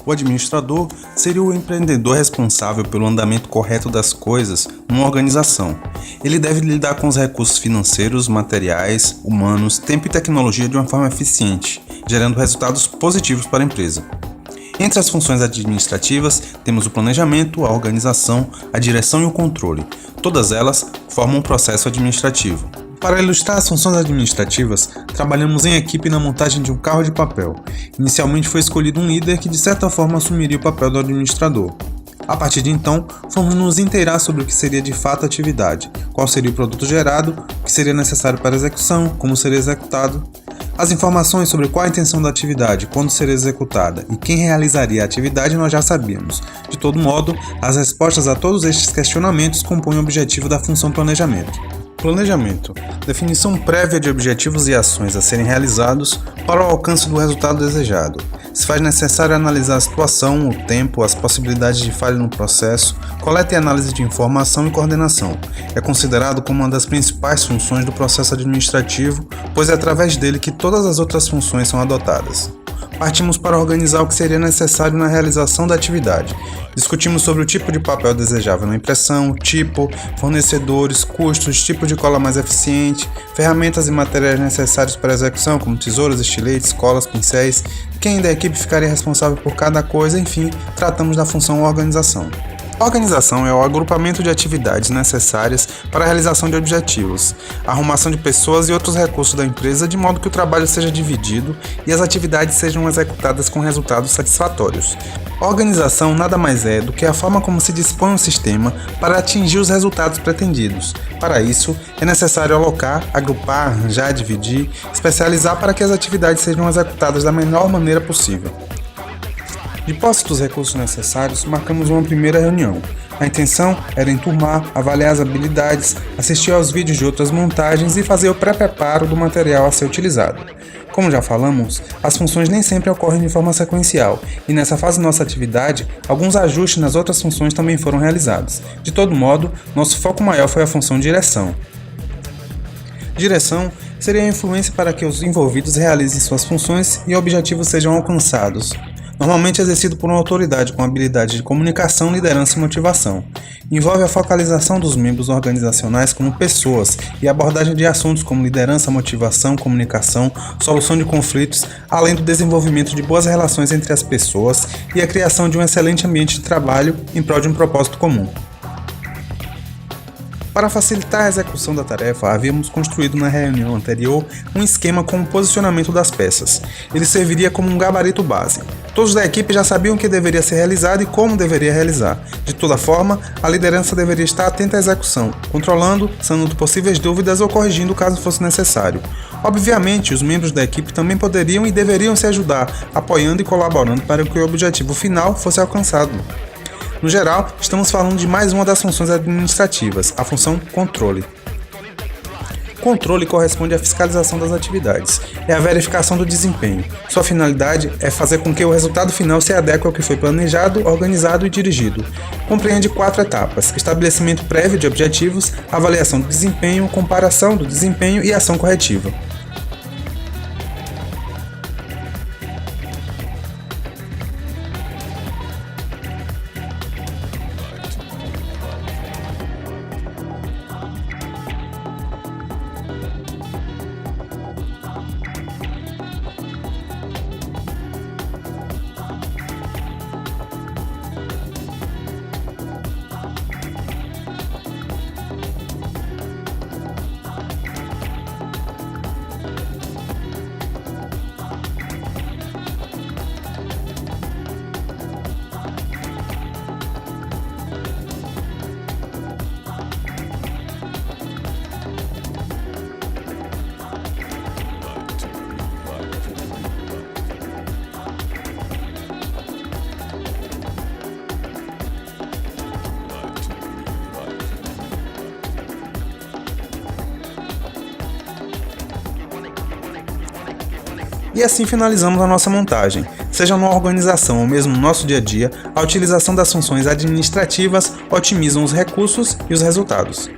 O administrador seria o empreendedor responsável pelo andamento correto das coisas numa organização. Ele deve lidar com os recursos financeiros, materiais, humanos, tempo e tecnologia de uma forma eficiente, gerando resultados positivos para a empresa. Entre as funções administrativas, temos o planejamento, a organização, a direção e o controle. Todas elas formam um processo administrativo. Para ilustrar as funções administrativas, trabalhamos em equipe na montagem de um carro de papel. Inicialmente foi escolhido um líder que de certa forma assumiria o papel do administrador. A partir de então, fomos nos inteirar sobre o que seria de fato a atividade, qual seria o produto gerado, o que seria necessário para a execução, como seria executado. As informações sobre qual a intenção da atividade, quando seria executada e quem realizaria a atividade nós já sabíamos. De todo modo, as respostas a todos estes questionamentos compõem o objetivo da função planejamento. Planejamento. Definição prévia de objetivos e ações a serem realizados para o alcance do resultado desejado. Se faz necessário analisar a situação, o tempo, as possibilidades de falha no processo, coleta e análise de informação e coordenação. É considerado como uma das principais funções do processo administrativo, pois é através dele que todas as outras funções são adotadas. Partimos para organizar o que seria necessário na realização da atividade. Discutimos sobre o tipo de papel desejável na impressão, tipo, fornecedores, custos, tipo de cola mais eficiente, ferramentas e materiais necessários para a execução, como tesouras, estiletes, colas, pincéis, quem da equipe ficaria responsável por cada coisa, enfim, tratamos da função organização. A organização é o agrupamento de atividades necessárias para a realização de objetivos, a arrumação de pessoas e outros recursos da empresa de modo que o trabalho seja dividido e as atividades sejam executadas com resultados satisfatórios. A organização nada mais é do que a forma como se dispõe um sistema para atingir os resultados pretendidos. Para isso, é necessário alocar, agrupar, arranjar, dividir, especializar para que as atividades sejam executadas da melhor maneira possível. De posse dos recursos necessários, marcamos uma primeira reunião. A intenção era enturmar, avaliar as habilidades, assistir aos vídeos de outras montagens e fazer o pré-preparo do material a ser utilizado. Como já falamos, as funções nem sempre ocorrem de forma sequencial, e nessa fase da nossa atividade, alguns ajustes nas outras funções também foram realizados. De todo modo, nosso foco maior foi a função direção. Direção seria a influência para que os envolvidos realizem suas funções e objetivos sejam alcançados. Normalmente exercido por uma autoridade com habilidade de comunicação, liderança e motivação. Envolve a focalização dos membros organizacionais como pessoas e a abordagem de assuntos como liderança, motivação, comunicação, solução de conflitos, além do desenvolvimento de boas relações entre as pessoas e a criação de um excelente ambiente de trabalho em prol de um propósito comum. Para facilitar a execução da tarefa, havíamos construído na reunião anterior um esquema com o posicionamento das peças. Ele serviria como um gabarito base. Todos da equipe já sabiam o que deveria ser realizado e como deveria realizar. De toda forma, a liderança deveria estar atenta à execução, controlando, sanando possíveis dúvidas ou corrigindo caso fosse necessário. Obviamente, os membros da equipe também poderiam e deveriam se ajudar, apoiando e colaborando para que o objetivo final fosse alcançado. No geral, estamos falando de mais uma das funções administrativas, a função controle. Controle corresponde à fiscalização das atividades, é a verificação do desempenho. Sua finalidade é fazer com que o resultado final se adeque ao que foi planejado, organizado e dirigido. Compreende 4 etapas: estabelecimento prévio de objetivos, avaliação do desempenho, comparação do desempenho e ação corretiva. E assim finalizamos a nossa montagem. Seja numa organização ou mesmo no nosso dia a dia, a utilização das funções administrativas otimizam os recursos e os resultados.